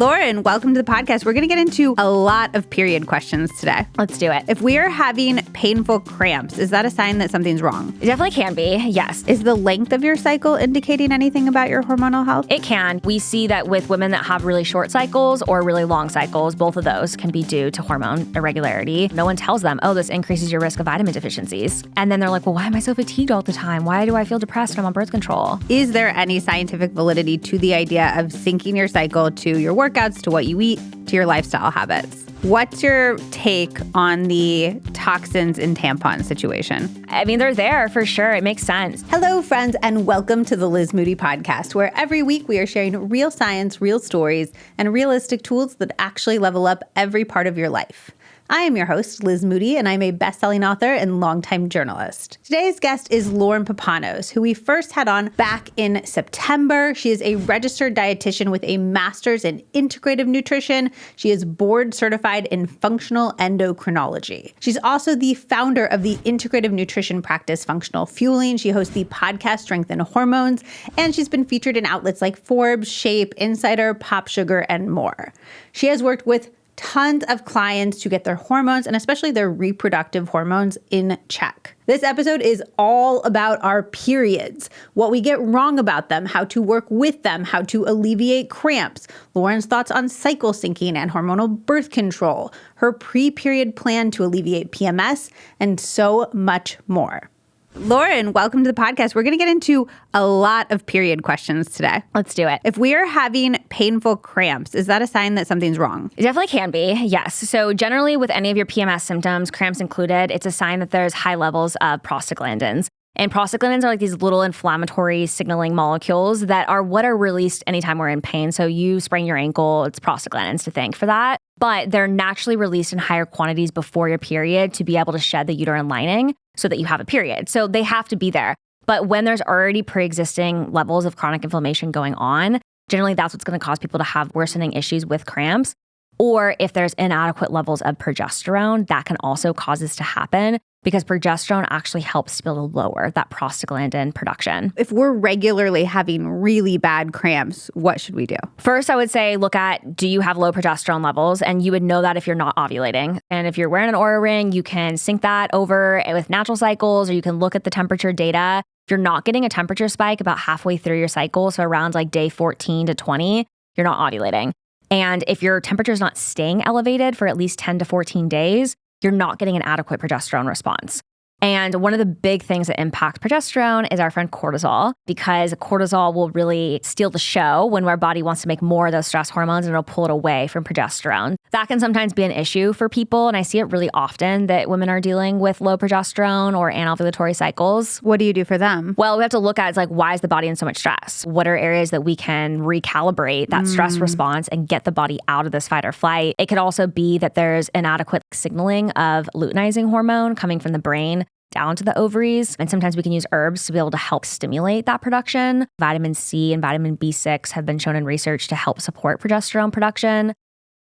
Lauren, welcome to the podcast. We're going to get into a lot of period questions today. Let's do it. If we are having painful cramps, is that a sign that something's wrong? It definitely can be, yes. Is the length of your cycle indicating anything about your hormonal health? It can. We see that with women that have really short cycles or really long cycles, both of those can be due to hormone irregularity. No one tells them, oh, this increases your risk of vitamin deficiencies. And then they're like, well, why am I so fatigued all the time? Why do I feel depressed when I'm on birth control? Is there any scientific validity to the idea of syncing your cycle to your workouts, to what you eat, to your lifestyle habits? What's your take on the toxins in tampon situation? I mean, they're there for sure. It makes sense. Hello, friends, and welcome to the Liz Moody Podcast, where every week we are sharing real science, real stories, and realistic tools that actually level up every part of your life. I am your host, Liz Moody, and I'm a best-selling author and longtime journalist. Today's guest is Lauren Papanos, who we first had on back in September. She is a registered dietitian with a master's in integrative nutrition. She is board certified in functional endocrinology. She's also the founder of the integrative nutrition practice Functional Fueling. She hosts the podcast Strength and Hormones, and she's been featured in outlets like Forbes, Shape, Insider, Pop Sugar, and more. She has worked with tons of clients to get their hormones and especially their reproductive hormones in check. This episode is all about our periods, what we get wrong about them, how to work with them, how to alleviate cramps, Lauren's thoughts on cycle syncing and hormonal birth control, her pre-period plan to alleviate PMS, and so much more. Lauren, welcome to the podcast. We're going to get into a lot of period questions today. Let's do it. If we are having painful cramps, is that a sign that something's wrong? It definitely can be, yes. So generally with any of your PMS symptoms, cramps included, it's a sign that there's high levels of prostaglandins. And prostaglandins are like these little inflammatory signaling molecules that are what are released anytime we're in pain. So you sprain your ankle, it's prostaglandins to thank for that. But they're naturally released in higher quantities before your period to be able to shed the uterine lining so that you have a period. So they have to be there. But when there's already pre-existing levels of chronic inflammation going on, generally that's what's going to cause people to have worsening issues with cramps. Or if there's inadequate levels of progesterone, that can also cause this to happen because progesterone actually helps to lower that prostaglandin production. If we're regularly having really bad cramps, what should we do? First, I would say look at, do you have low progesterone levels? And you would know that if you're not ovulating. And if you're wearing an Oura ring, you can sync that over with natural cycles, or you can look at the temperature data. If you're not getting a temperature spike about halfway through your cycle, so around like day 14 to 20, you're not ovulating. And if your temperature is not staying elevated for at least 10 to 14 days, you're not getting an adequate progesterone response. And one of the big things that impact progesterone is our friend cortisol, because cortisol will really steal the show when our body wants to make more of those stress hormones, and it'll pull it away from progesterone. That can sometimes be an issue for people, and I see it really often that women are dealing with low progesterone or anovulatory cycles. What do you do for them? Well, we have to look at, it's like, why is the body in so much stress? What are areas that we can recalibrate that stress response and get the body out of this fight or flight? It could also be that there's inadequate signaling of luteinizing hormone coming from the brain down to the ovaries. And sometimes we can use herbs to be able to help stimulate that production. Vitamin C and vitamin B6 have been shown in research to help support progesterone production.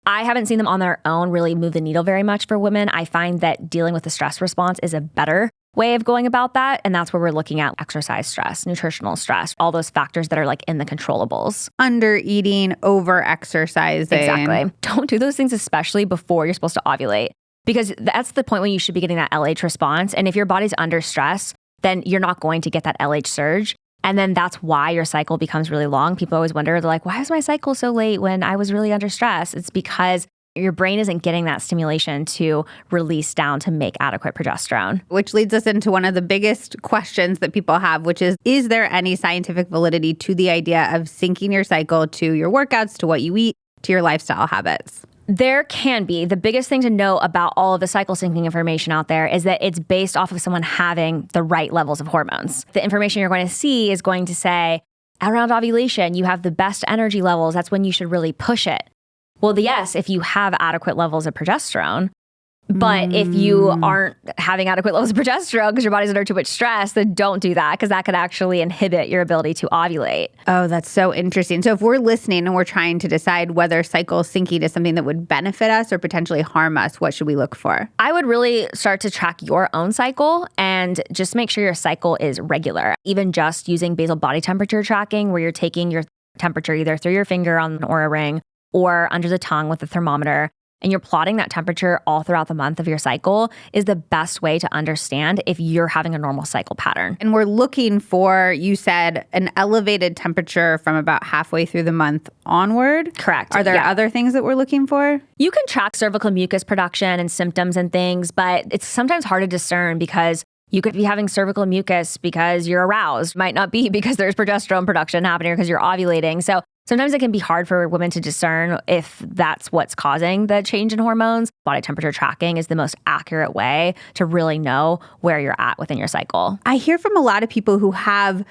I haven't seen them on their own really move the needle very much for women. I find that dealing with the stress response is a better way of going about that. And that's where we're looking at exercise stress, nutritional stress, all those factors that are like in the controllables. Under eating, over exercising. Exactly. Don't do those things, especially before you're supposed to ovulate. Because that's the point when you should be getting that LH response. And if your body's under stress, then you're not going to get that LH surge. And then that's why your cycle becomes really long. People always wonder, they're like, why is my cycle so late when I was really under stress? It's because your brain isn't getting that stimulation to release down to make adequate progesterone. Which leads us into one of the biggest questions that people have, which is there any scientific validity to the idea of syncing your cycle to your workouts, to what you eat, to your lifestyle habits? There can be. The biggest thing to know about all of the cycle syncing information out there is that it's based off of someone having the right levels of hormones. The information you're going to see is going to say, around ovulation, you have the best energy levels. That's when you should really push it. Well, yes, if you have adequate levels of progesterone. But if you aren't having adequate levels of progesterone because your body's under too much stress, then don't do that, because that could actually inhibit your ability to ovulate. Oh, that's so interesting. So if we're listening and we're trying to decide whether cycle syncing is something that would benefit us or potentially harm us, what should we look for? I would really start to track your own cycle and just make sure your cycle is regular. Even just using basal body temperature tracking, where you're taking your temperature either through your finger on an Oura ring or under the tongue with a thermometer, and you're plotting that temperature all throughout the month of your cycle is the best way to understand if you're having a normal cycle pattern. And we're looking for, you said, an elevated temperature from about halfway through the month onward. Correct. Are there other things that we're looking for? You can track cervical mucus production and symptoms and things, but it's sometimes hard to discern because you could be having cervical mucus because you're aroused. Might not be because there's progesterone production happening or because you're ovulating. So sometimes it can be hard for women to discern if that's what's causing the change in hormones. Body temperature tracking is the most accurate way to really know where you're at within your cycle. I hear from a lot of people who have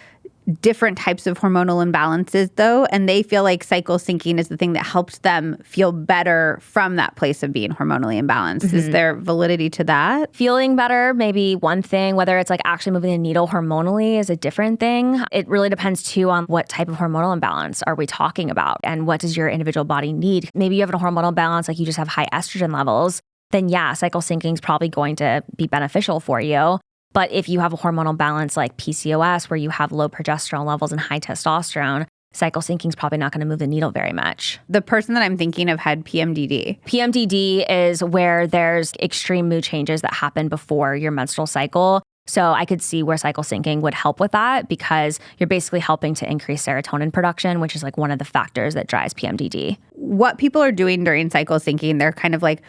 different types of hormonal imbalances, though, and they feel like cycle syncing is the thing that helps them feel better from that place of being hormonally imbalanced. Mm-hmm. Is there validity to that? Feeling better may be one thing. Whether it's like actually moving the needle hormonally is a different thing. It really depends, too, on what type of hormonal imbalance are we talking about and what does your individual body need. Maybe you have a hormonal balance, like you just have high estrogen levels, then yeah, cycle syncing is probably going to be beneficial for you. But if you have a hormonal balance like PCOS, where you have low progesterone levels and high testosterone, cycle syncing is probably not going to move the needle very much. The person that I'm thinking of had PMDD. PMDD is where there's extreme mood changes that happen before your menstrual cycle. So I could see where cycle syncing would help with that because you're basically helping to increase serotonin production, which is like one of the factors that drives PMDD. What people are doing during cycle syncing, they're kind of like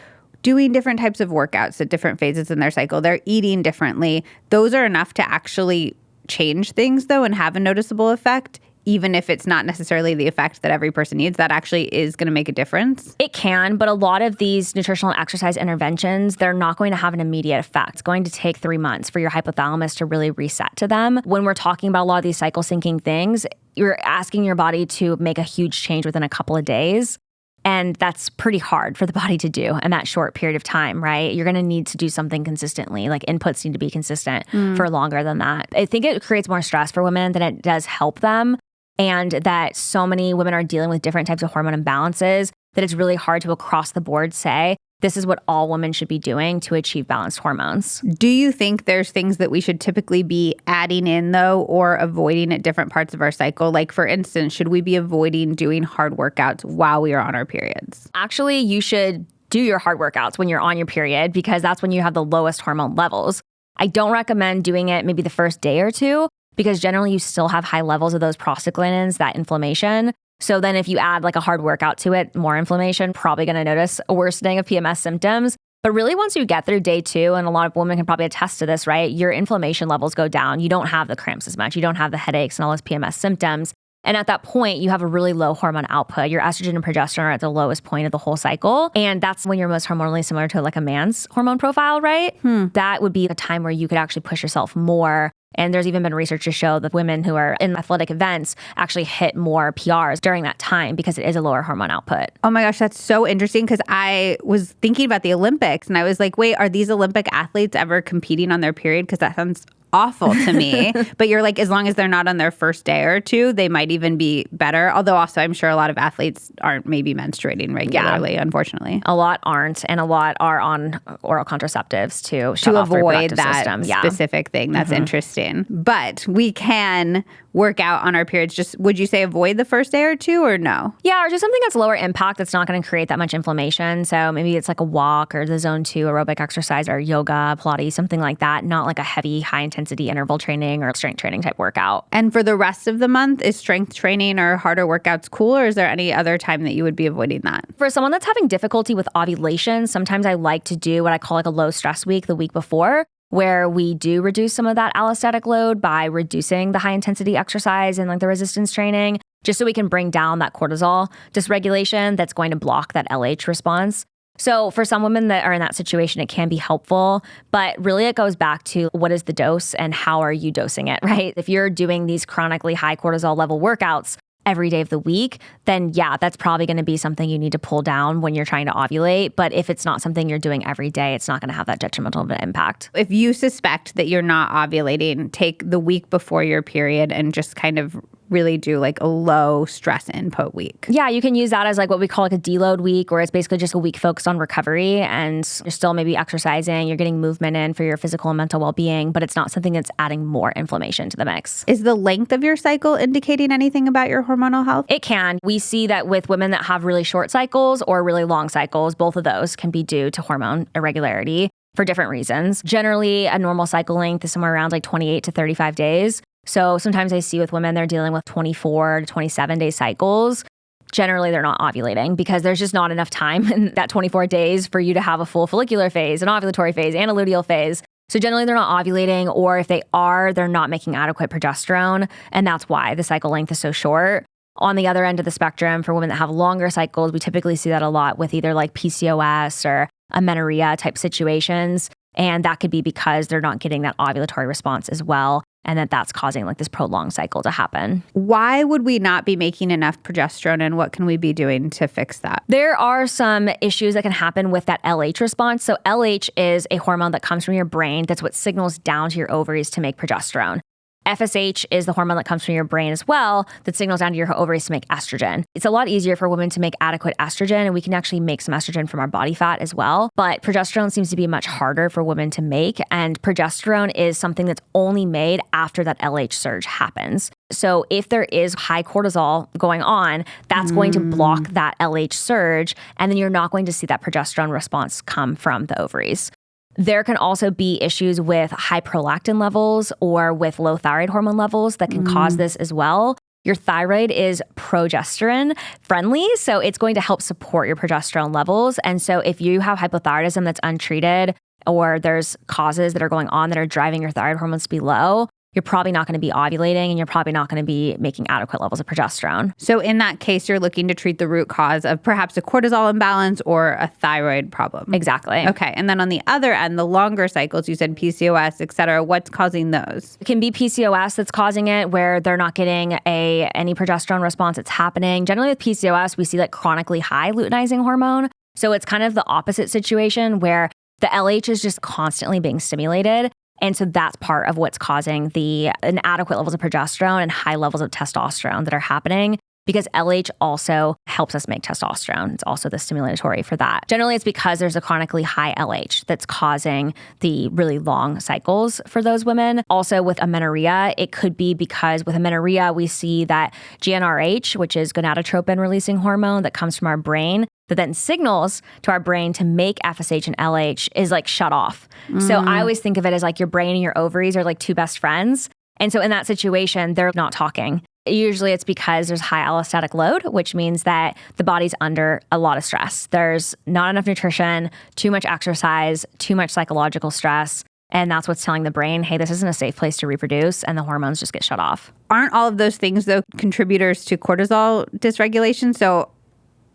doing different types of workouts at different phases in their cycle. They're eating differently. Those are enough to actually change things, though, and have a noticeable effect, even if it's not necessarily the effect that every person needs. That actually is going to make a difference. It can, but a lot of these nutritional and exercise interventions, they're not going to have an immediate effect. It's going to take 3 months for your hypothalamus to really reset to them. When we're talking about a lot of these cycle syncing things, you're asking your body to make a huge change within a couple of days. And that's pretty hard for the body to do in that short period of time, right? You're going to need to do something consistently. Like inputs need to be consistent for longer than that. I think it creates more stress for women than it does help them. And that so many women are dealing with different types of hormone imbalances that it's really hard to across the board say, this is what all women should be doing to achieve balanced hormones. Do you think there's things that we should typically be adding in, though, or avoiding at different parts of our cycle? Like, for instance, should we be avoiding doing hard workouts while we are on our periods? Actually, you should do your hard workouts when you're on your period because that's when you have the lowest hormone levels. I don't recommend doing it maybe the first day or two because generally you still have high levels of those prostaglandins, that inflammation. So then if you add like a hard workout to it, more inflammation, probably going to notice a worsening of PMS symptoms. But really once you get through day 2, and a lot of women can probably attest to this, right? Your inflammation levels go down. You don't have the cramps as much. You don't have the headaches and all those PMS symptoms. And at that point, you have a really low hormone output. Your estrogen and progesterone are at the lowest point of the whole cycle. And that's when you're most hormonally similar to like a man's hormone profile, right? That would be a time where you could actually push yourself more. And there's even been research to show that women who are in athletic events actually hit more PRs during that time because it is a lower hormone output. Oh my gosh, that's so interesting because I was thinking about the Olympics and I was like, wait, are these Olympic athletes ever competing on their period? Because that sounds awful to me. But you're like, as long as they're not on their first day or two, they might even be better. Although also I'm sure a lot of athletes aren't maybe menstruating regularly, unfortunately. A lot aren't, and a lot are on oral contraceptives to avoid that system. Specific thing. That's interesting. But we can work out on our periods. Just would you say avoid the first day or two or no? Yeah, or just something that's lower impact that's not going to create that much inflammation. So maybe it's like a walk or the zone 2 aerobic exercise or yoga, Pilates, something like that. Not like a heavy, high intensity interval training or strength training type workout. And for the rest of the month, is strength training or harder workouts cool, or is there any other time that you would be avoiding that? For someone that's having difficulty with ovulation, sometimes I like to do what I call like a low stress week the week before, where we do reduce some of that allostatic load by reducing the high intensity exercise and like the resistance training, just so we can bring down that cortisol dysregulation that's going to block that LH response. So for some women that are in that situation, it can be helpful, but really it goes back to what is the dose and how are you dosing it, right? If you're doing these chronically high cortisol level workouts every day of the week, then yeah, that's probably going to be something you need to pull down when you're trying to ovulate. But if it's not something you're doing every day, it's not going to have that detrimental of an impact. If you suspect that you're not ovulating, take the week before your period and just kind of really do like a low stress input week. Yeah, you can use that as like what we call like a deload week, where it's basically just a week focused on recovery, and you're still maybe exercising, you're getting movement in for your physical and mental well-being, but it's not something that's adding more inflammation to the mix. Is the length of your cycle indicating anything about your hormonal health? It can. We see that with women that have really short cycles or really long cycles, both of those can be due to hormone irregularity for different reasons. Generally, a normal cycle length is somewhere around like 28 to 35 days. So sometimes I see with women, they're dealing with 24 to 27 day cycles. Generally, they're not ovulating because there's just not enough time in that 24 days for you to have a full follicular phase, an ovulatory phase, and a luteal phase. So generally, they're not ovulating, or if they are, they're not making adequate progesterone. And that's why the cycle length is so short. On the other end of the spectrum, for women that have longer cycles, we typically see that a lot with either like PCOS or amenorrhea type situations. And that could be because they're not getting that ovulatory response as well. And that's causing like this prolonged cycle to happen. Why would we not be making enough progesterone, and what can we be doing to fix that? There are some issues that can happen with that LH response. So LH is a hormone that comes from your brain. That's what signals down to your ovaries to make progesterone. FSH is the hormone that comes from your brain as well that signals down to your ovaries to make estrogen. It's a lot easier for women to make adequate estrogen, and we can actually make some estrogen from our body fat as well. But progesterone seems to be much harder for women to make, and progesterone is something that's only made after that LH surge happens. So if there is high cortisol going on, that's going to block that LH surge, and then you're not going to see that progesterone response come from the ovaries. There can also be issues with high prolactin levels or with low thyroid hormone levels that can cause this as well. Your thyroid is progesterone friendly, so it's going to help support your progesterone levels. And so if you have hypothyroidism that's untreated, or there's causes that are going on that are driving your thyroid hormones to be low, you're probably not going to be ovulating, and you're probably not going to be making adequate levels of progesterone. So in that case, you're looking to treat the root cause of perhaps a cortisol imbalance or a thyroid problem. Exactly. Okay. And then on the other end, the longer cycles, you said PCOS, et cetera. What's causing those? It can be PCOS that's causing it, where they're not getting any progesterone response that's happening. Generally with PCOS, we see like chronically high luteinizing hormone. So it's kind of the opposite situation where the LH is just constantly being stimulated. And so that's part of what's causing the inadequate levels of progesterone and high levels of testosterone that are happening, because LH also helps us make testosterone. It's also the stimulatory for that. Generally, it's because there's a chronically high LH that's causing the really long cycles for those women. Also with amenorrhea, it could be because with amenorrhea, we see that GnRH, which is gonadotropin-releasing hormone that comes from our brain, that then signals to our brain to make FSH and LH, is like shut off. So I always think of it as like your brain and your ovaries are like two best friends. And so in that situation, they're not talking. Usually it's because there's high allostatic load, which means that the body's under a lot of stress. There's not enough nutrition, too much exercise, too much psychological stress. And that's what's telling the brain, hey, this isn't a safe place to reproduce, and the hormones just get shut off. Aren't all of those things, though, contributors to cortisol dysregulation? So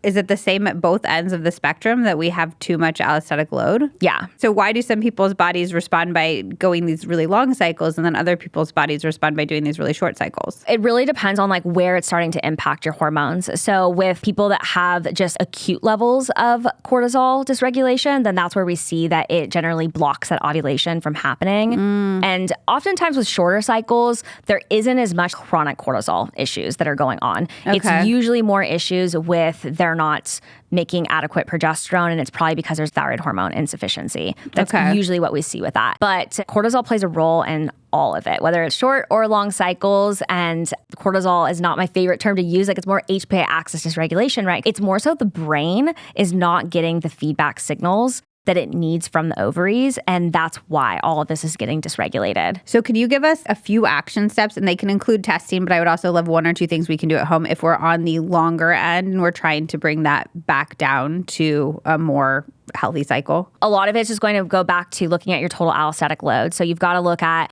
is it the same at both ends of the spectrum, that we have too much allostatic load? Yeah. So why do some people's bodies respond by going these really long cycles, and then other people's bodies respond by doing these really short cycles? It really depends on like where it's starting to impact your hormones. So with people that have just acute levels of cortisol dysregulation, then that's where we see that it generally blocks that ovulation from happening. And oftentimes with shorter cycles, there isn't as much chronic cortisol issues that are going on. Okay. It's usually more issues with they're not making adequate progesterone, and it's probably because there's thyroid hormone insufficiency. That's usually what we see with that. But cortisol plays a role in all of it, whether it's short or long cycles. And cortisol is not my favorite term to use. Like, it's more HPA axis dysregulation, right? It's more so the brain is not getting the feedback signals that it needs from the ovaries. And that's why all of this is getting dysregulated. So can you give us a few action steps? And they can include testing, but I would also love one or two things we can do at home if we're on the longer end and we're trying to bring that back down to a more healthy cycle. A lot of it's just going to go back to looking at your total allostatic load. So you've got to look at,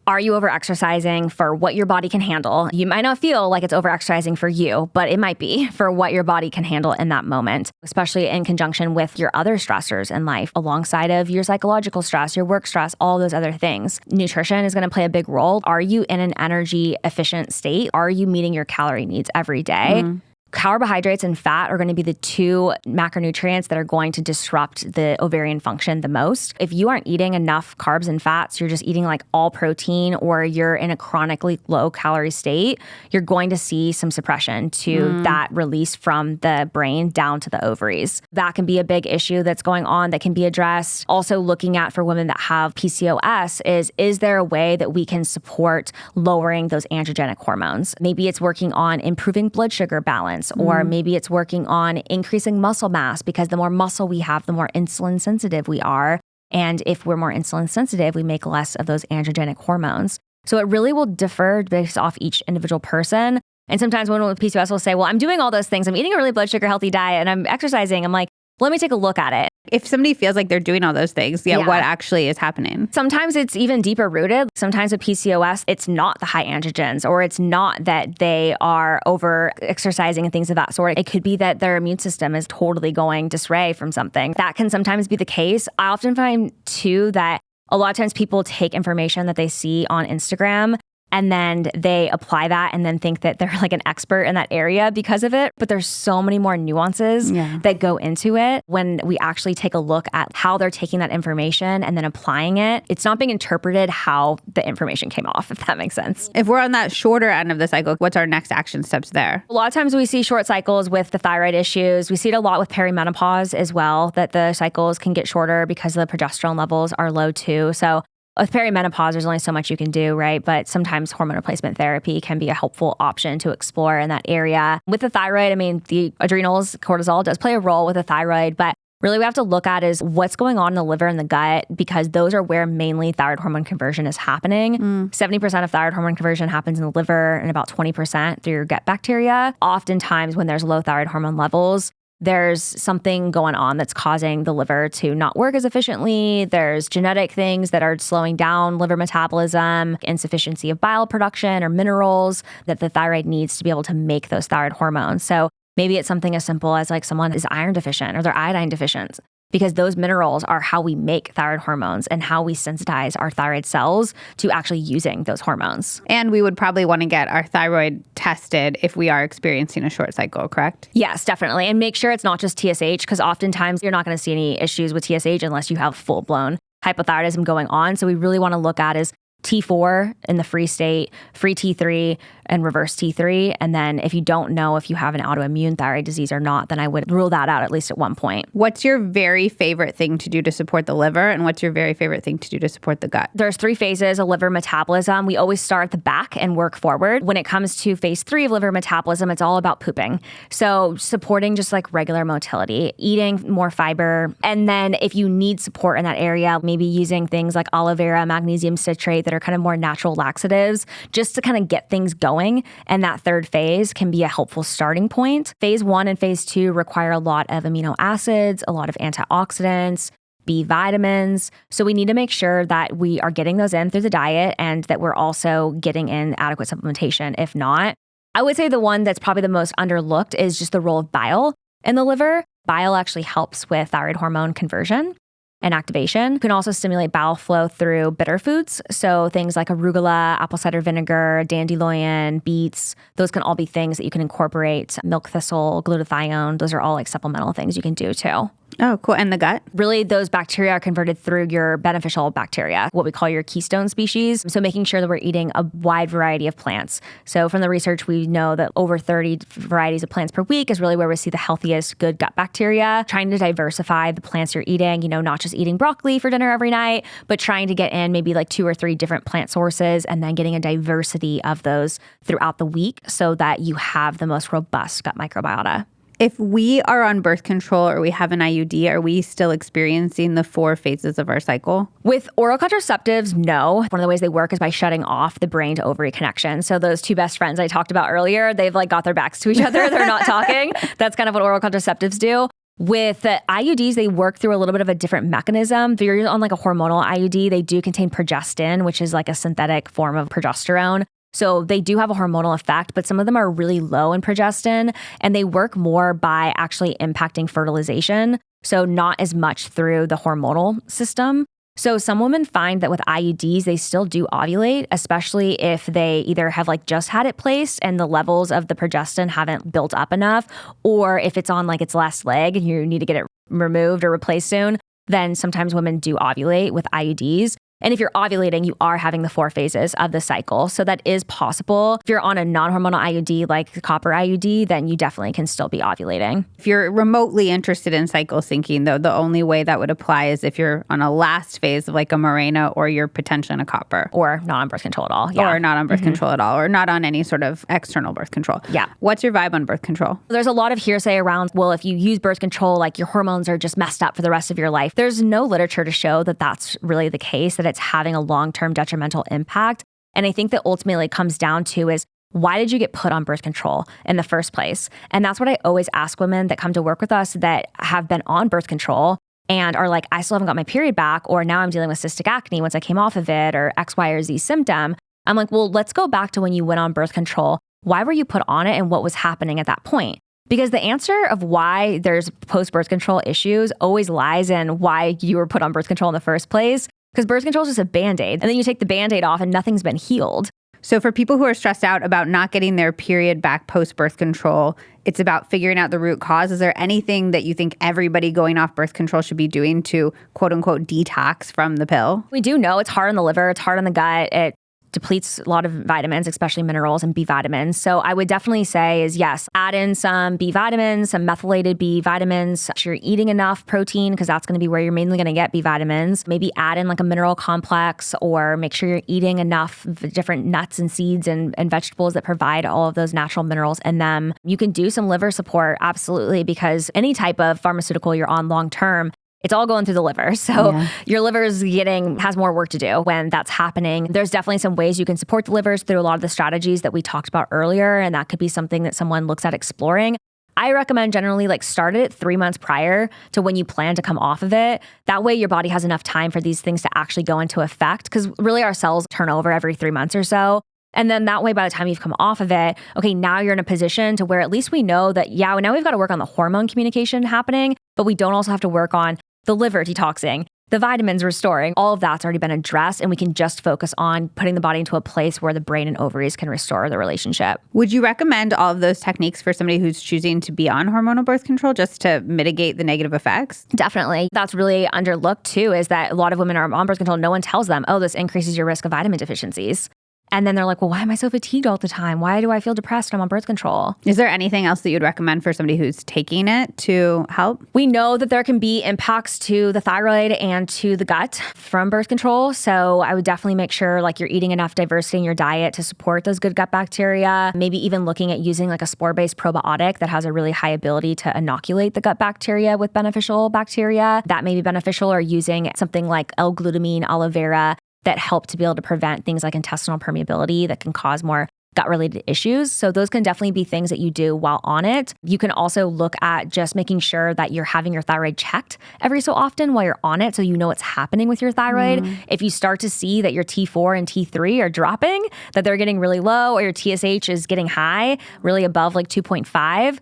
are you over-exercising for what your body can handle? You might not feel like it's over-exercising for you, but it might be for what your body can handle in that moment, especially in conjunction with your other stressors in life, alongside of your psychological stress, your work stress, all those other things. Nutrition is going to play a big role. Are you in an energy efficient state? Are you meeting your calorie needs every day? Carbohydrates and fat are going to be the two macronutrients that are going to disrupt the ovarian function the most. If you aren't eating enough carbs and fats, you're just eating like all protein, or you're in a chronically low calorie state, you're going to see some suppression to that release from the brain down to the ovaries. That can be a big issue that's going on that can be addressed. Also looking at for women that have PCOS is there a way that we can support lowering those androgenic hormones? Maybe it's working on improving blood sugar balance. Or maybe it's working on increasing muscle mass, because the more muscle we have, the more insulin sensitive we are. And if we're more insulin sensitive, we make less of those androgenic hormones. So it really will differ based off each individual person. And sometimes women with PCOS will say, well, I'm doing all those things. I'm eating a really blood sugar healthy diet and I'm exercising. I'm like, let me take a look at it. If somebody feels like they're doing all those things, what actually is happening? Sometimes it's even deeper rooted. Sometimes with PCOS, it's not the high androgens, or it's not that they are over exercising and things of that sort. It could be that their immune system is totally going disarray from something. That can sometimes be the case. I often find too that a lot of times people take information that they see on Instagram and then they apply that and then think that they're like an expert in that area because of it. But there's so many more nuances that go into it when we actually take a look at how they're taking that information and then applying it. It's not being interpreted how the information came off, if that makes sense. If we're on that shorter end of the cycle, what's our next action steps there? A lot of times we see short cycles with the thyroid issues. We see it a lot with perimenopause as well, that the cycles can get shorter because the progesterone levels are low too. So with perimenopause, there's only so much you can do, right? But sometimes hormone replacement therapy can be a helpful option to explore in that area. With the thyroid, I mean, the adrenals, cortisol does play a role with the thyroid, but really we have to look at is what's going on in the liver and the gut, because those are where mainly thyroid hormone conversion is happening. 70% of thyroid hormone conversion happens in the liver and about 20% through your gut bacteria. Oftentimes when there's low thyroid hormone levels, there's something going on that's causing the liver to not work as efficiently. There's genetic things that are slowing down liver metabolism, insufficiency of bile production or minerals that the thyroid needs to be able to make those thyroid hormones. So maybe it's something as simple as like someone is iron deficient or they're iodine deficient, because those minerals are how we make thyroid hormones and how we sensitize our thyroid cells to actually using those hormones. And we would probably want to get our thyroid tested if we are experiencing a short cycle, correct? Yes, definitely. And make sure it's not just TSH, because oftentimes you're not going to see any issues with TSH unless you have full-blown hypothyroidism going on. So we really want to look at is T4 in the free state, free T3, and reverse T3. And then if you don't know if you have an autoimmune thyroid disease or not, then I would rule that out at least at one point. What's your very favorite thing to do to support the liver? And what's your very favorite thing to do to support the gut? There's 3 phases of liver metabolism. We always start at the back and work forward. When it comes to phase 3 of liver metabolism, it's all about pooping. So supporting just like regular motility, eating more fiber. And then if you need support in that area, maybe using things like aloe vera, magnesium citrate that are kind of more natural laxatives just to kind of get things going. And that third phase can be a helpful starting point. Phase 1 and phase 2 require a lot of amino acids, a lot of antioxidants, B vitamins. So we need to make sure that we are getting those in through the diet and that we're also getting in adequate supplementation. If not, I would say the one that's probably the most underlooked is just the role of bile in the liver. Bile actually helps with thyroid hormone conversion and activation. It can also stimulate bile flow through bitter foods. So things like arugula, apple cider vinegar, dandelion, beets, those can all be things that you can incorporate. Milk thistle, glutathione, those are all like supplemental things you can do too. Oh, cool. And the gut? Really, those bacteria are converted through your beneficial bacteria, what we call your keystone species. So making sure that we're eating a wide variety of plants. So from the research, we know that over 30 varieties of plants per week is really where we see the healthiest good gut bacteria. Trying to diversify the plants you're eating, not just eating broccoli for dinner every night, but trying to get in maybe like 2 or 3 different plant sources and then getting a diversity of those throughout the week so that you have the most robust gut microbiota. If we are on birth control or we have an IUD, are we still experiencing the 4 phases of our cycle? With oral contraceptives, no. One of the ways they work is by shutting off the brain to ovary connection. So those 2 best friends I talked about earlier, they've like got their backs to each other. They're not talking. That's kind of what oral contraceptives do. With IUDs, they work through a little bit of a different mechanism. If you're on like a hormonal IUD, they do contain progestin, which is like a synthetic form of progesterone. So they do have a hormonal effect, but some of them are really low in progestin, and they work more by actually impacting fertilization. So not as much through the hormonal system. So some women find that with IUDs, they still do ovulate, especially if they either have like just had it placed and the levels of the progestin haven't built up enough, or if it's on like its last leg and you need to get it removed or replaced soon, then sometimes women do ovulate with IUDs. And if you're ovulating, you are having the 4 phases of the cycle. So that is possible. If you're on a non-hormonal IUD like the copper IUD, then you definitely can still be ovulating. If you're remotely interested in cycle syncing, though, the only way that would apply is if you're on a last phase of like a Mirena or you're potentially on a copper. Or not on birth control at all. Yeah. Or not on birth control at all, or not on any sort of external birth control. Yeah. What's your vibe on birth control? There's a lot of hearsay around, well, if you use birth control, like your hormones are just messed up for the rest of your life. There's no literature to show that that's really the case, that it's having a long-term detrimental impact. And I think that ultimately it comes down to is, why did you get put on birth control in the first place? And that's what I always ask women that come to work with us that have been on birth control and are like, I still haven't got my period back, or now I'm dealing with cystic acne once I came off of it, or X, Y, or Z symptom. I'm like, well, let's go back to when you went on birth control. Why were you put on it and what was happening at that point? Because the answer of why there's post-birth control issues always lies in why you were put on birth control in the first place. Because birth control is just a Band-Aid. And then you take the Band-Aid off and nothing's been healed. So for people who are stressed out about not getting their period back post-birth control, it's about figuring out the root cause. Is there anything that you think everybody going off birth control should be doing to quote unquote detox from the pill? We do know it's hard on the liver, it's hard on the gut, it depletes a lot of vitamins, especially minerals and B vitamins. So I would definitely say is yes, add in some B vitamins, some methylated B vitamins. If you're eating enough protein, because that's going to be where you're mainly going to get B vitamins, maybe add in like a mineral complex, or make sure you're eating enough different nuts and seeds and vegetables that provide all of those natural minerals in them. You can do some liver support, absolutely, because any type of pharmaceutical you're on long term, it's all going through the liver. So your liver has more work to do when that's happening. There's definitely some ways you can support the livers through a lot of the strategies that we talked about earlier. And that could be something that someone looks at exploring. I recommend generally start it 3 months prior to when you plan to come off of it. That way your body has enough time for these things to actually go into effect, because really our cells turn over every 3 months or so. And then that way, by the time you've come off of it, okay, now you're in a position to where at least we know that, now we've got to work on the hormone communication happening, but we don't also have to work on the liver detoxing, the vitamins restoring. All of that's already been addressed, and we can just focus on putting the body into a place where the brain and ovaries can restore the relationship. Would you recommend all of those techniques for somebody who's choosing to be on hormonal birth control just to mitigate the negative effects? Definitely. That's really underlooked too, is that a lot of women are on birth control. No one tells them, oh, this increases your risk of vitamin deficiencies. And then they're like, well, why am I so fatigued all the time? Why do I feel depressed when I'm on birth control? Is there anything else that you'd recommend for somebody who's taking it to help? We know that there can be impacts to the thyroid and to the gut from birth control. So I would definitely make sure you're eating enough diversity in your diet to support those good gut bacteria. Maybe even looking at using a spore-based probiotic that has a really high ability to inoculate the gut bacteria with beneficial bacteria. That may be beneficial, or using something like L-glutamine, aloe vera, that help to be able to prevent things like intestinal permeability that can cause more gut-related issues. So those can definitely be things that you do while on it. You can also look at just making sure that you're having your thyroid checked every so often while you're on it, so you know what's happening with your thyroid. If you start to see that your T4 and T3 are dropping, that they're getting really low, or your TSH is getting high, really above 2.5,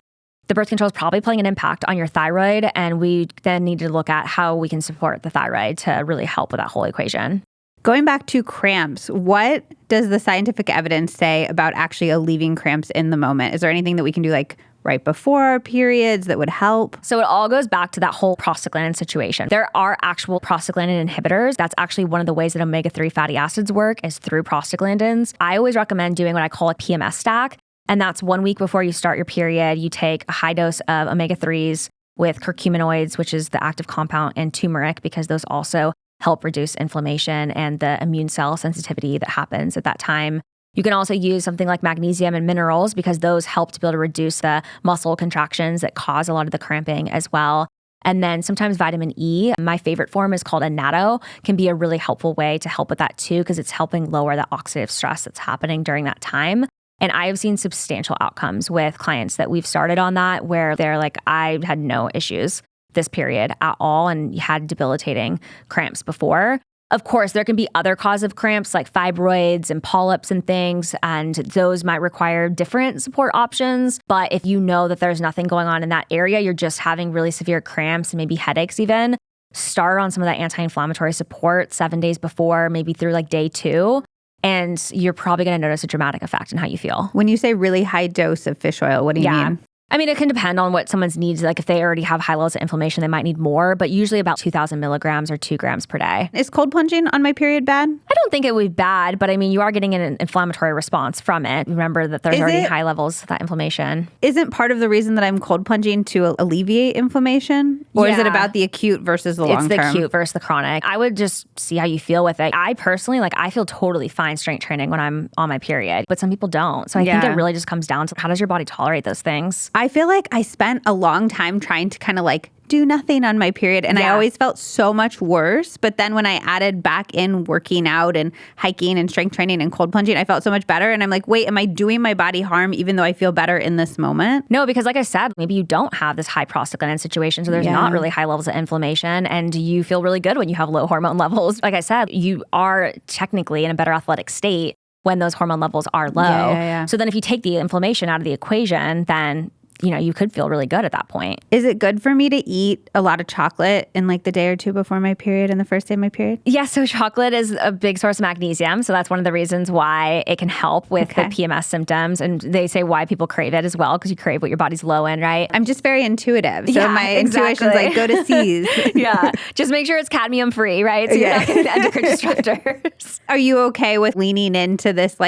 the birth control is probably playing an impact on your thyroid. And we then need to look at how we can support the thyroid to really help with that whole equation. Going back to cramps, what does the scientific evidence say about actually alleviating cramps in the moment? Is there anything that we can do right before our periods that would help? So it all goes back to that whole prostaglandin situation. There are actual prostaglandin inhibitors. That's actually one of the ways that omega-3 fatty acids work, is through prostaglandins. I always recommend doing what I call a PMS stack. And that's 1 week before you start your period. You take a high dose of omega-3s with curcuminoids, which is the active compound, and turmeric, because those also help reduce inflammation and the immune cell sensitivity that happens at that time. You can also use something like magnesium and minerals, because those help to be able to reduce the muscle contractions that cause a lot of the cramping as well. And then sometimes vitamin E, my favorite form is called annatto, can be a really helpful way to help with that too, because it's helping lower the oxidative stress that's happening during that time. And I have seen substantial outcomes with clients that we've started on that, where they're like, I had no issues this period at all and had debilitating cramps before. Of course, there can be other causes of cramps like fibroids and polyps and things, and those might require different support options. But if you know that there's nothing going on in that area, you're just having really severe cramps and maybe headaches even, start on some of that anti-inflammatory support 7 days before, maybe through like day 2. And you're probably going to notice a dramatic effect in how you feel. When you say really high dose of fish oil, what do you mean? I mean, it can depend on what someone's needs. Like if they already have high levels of inflammation, they might need more, but usually about 2,000 milligrams or 2 grams per day. Is cold plunging on my period bad? I don't think it would be bad, but I mean, you are getting an inflammatory response from it. Remember that there's already high levels of that inflammation. Isn't part of the reason that I'm cold plunging to alleviate inflammation? Or is it about the acute versus the long term? It's the acute versus the chronic. I would just see how you feel with it. I personally, I feel totally fine strength training when I'm on my period, but some people don't. So I think it really just comes down to how does your body tolerate those things? I feel like I spent a long time trying to kind of do nothing on my period. And I always felt so much worse. But then when I added back in working out and hiking and strength training and cold plunging, I felt so much better. And I'm like, wait, am I doing my body harm even though I feel better in this moment? No, because like I said, maybe you don't have this high prostaglandin situation. So there's not really high levels of inflammation and you feel really good when you have low hormone levels. Like I said, you are technically in a better athletic state when those hormone levels are low. So then if you take the inflammation out of the equation, then you could feel really good at that point. Is it good for me to eat a lot of chocolate in the day or two before my period and the first day of my period? Yeah, so chocolate is a big source of magnesium. So that's one of the reasons why it can help with the PMS symptoms. And they say why people crave it as well, because you crave what your body's low in, right? I'm just very intuitive. So my intuition's go to C's. Just make sure it's cadmium free, right? So you're not getting the endocrine disruptors. Are you okay with leaning into this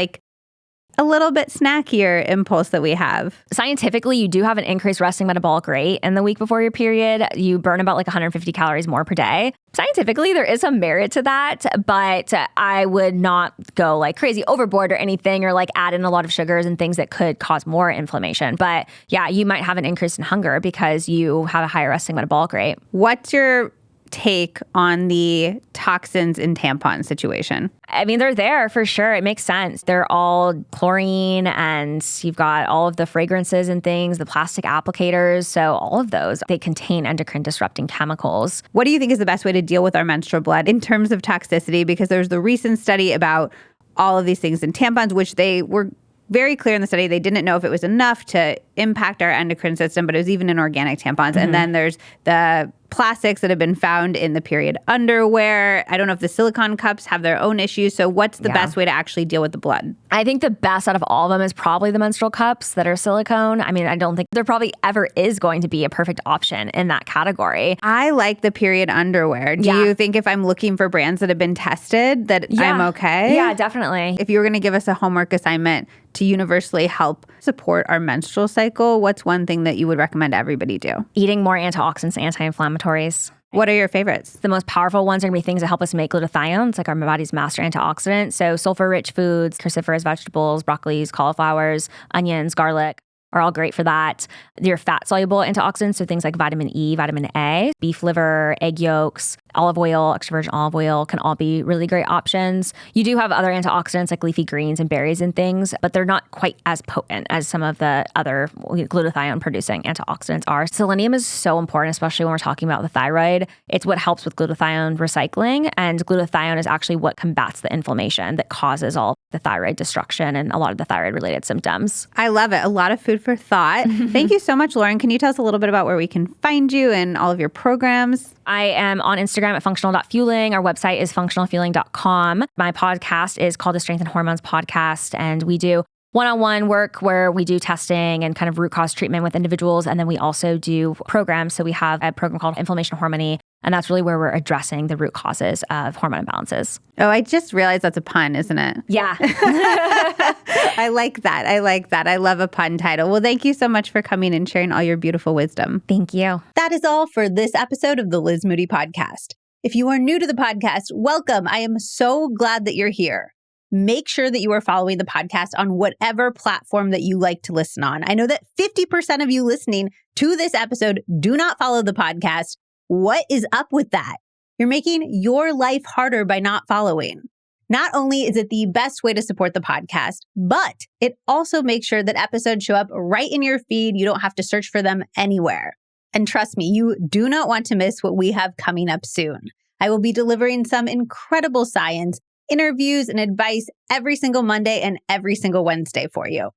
a little bit snackier impulse that we have? Scientifically, you do have an increased resting metabolic rate in the week before your period. You burn about 150 calories more per day. Scientifically, there is some merit to that, but I would not go crazy overboard or anything or add in a lot of sugars and things that could cause more inflammation. But yeah, you might have an increase in hunger because you have a higher resting metabolic rate. What's your take on the toxins in tampon situation? I mean, they're there for sure. It makes sense. They're all chlorine and you've got all of the fragrances and things, the plastic applicators. So all of those, they contain endocrine disrupting chemicals. What do you think is the best way to deal with our menstrual blood in terms of toxicity? Because there's the recent study about all of these things in tampons, which they were very clear in the study. They didn't know if it was enough to impact our endocrine system, but it was even in organic tampons. And then there's the plastics that have been found in the period underwear. I don't know if the silicone cups have their own issues. So what's the best way to actually deal with the blood? I think the best out of all of them is probably the menstrual cups that are silicone. I mean, I don't think there probably ever is going to be a perfect option in that category. I like the period underwear. Do you think if I'm looking for brands that have been tested that I'm okay? Yeah, definitely. If you were going to give us a homework assignment to universally help support our menstrual cycle, what's one thing that you would recommend everybody do? Eating more antioxidants, anti-inflammatories. What are your favorites? The most powerful ones are going to be things that help us make glutathione. It's our body's master antioxidant. So sulfur-rich foods, cruciferous vegetables, broccolis, cauliflowers, onions, garlic are all great for that. Your fat-soluble antioxidants, so things like vitamin E, vitamin A, beef liver, egg yolks, olive oil, extra virgin olive oil can all be really great options. You do have other antioxidants like leafy greens and berries and things, but they're not quite as potent as some of the other glutathione-producing antioxidants are. Selenium is so important, especially when we're talking about the thyroid. It's what helps with glutathione recycling, and glutathione is actually what combats the inflammation that causes all the thyroid destruction and a lot of the thyroid-related symptoms. I love it. A lot of food for thought. Thank you so much, Lauren. Can you tell us a little bit about where we can find you and all of your programs? I am on Instagram at functional.fueling. Our website is functionalfueling.com. My podcast is called the Strength and Hormones Podcast, and we do one-on-one work where we do testing and kind of root cause treatment with individuals. And then we also do programs. So we have a program called Inflammation Harmony, and that's really where we're addressing the root causes of hormone imbalances. Oh, I just realized that's a pun, isn't it? Yeah. I like that. I love a pun title. Well, thank you so much for coming and sharing all your beautiful wisdom. Thank you. That is all for this episode of the Liz Moody Podcast. If you are new to the podcast, welcome. I am so glad that you're here. Make sure that you are following the podcast on whatever platform that you like to listen on. I know that 50% of you listening to this episode do not follow the podcast. What is up with that? You're making your life harder by not following. Not only is it the best way to support the podcast, but it also makes sure that episodes show up right in your feed. You don't have to search for them anywhere. And trust me, you do not want to miss what we have coming up soon. I will be delivering some incredible science, interviews, and advice every single Monday and every single Wednesday for you.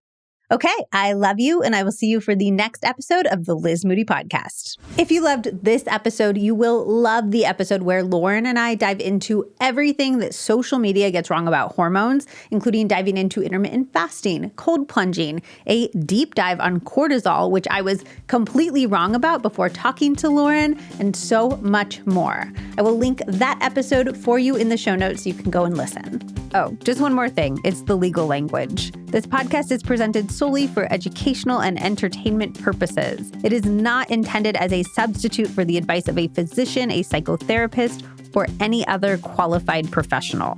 Okay, I love you, and I will see you for the next episode of the Liz Moody Podcast. If you loved this episode, you will love the episode where Lauren and I dive into everything that social media gets wrong about hormones, including diving into intermittent fasting, cold plunging, a deep dive on cortisol, which I was completely wrong about before talking to Lauren, and so much more. I will link that episode for you in the show notes so you can go and listen. Oh, just one more thing. It's the legal language. This podcast is presented solely for educational and entertainment purposes. It is not intended as a substitute for the advice of a physician, a psychotherapist, or any other qualified professional.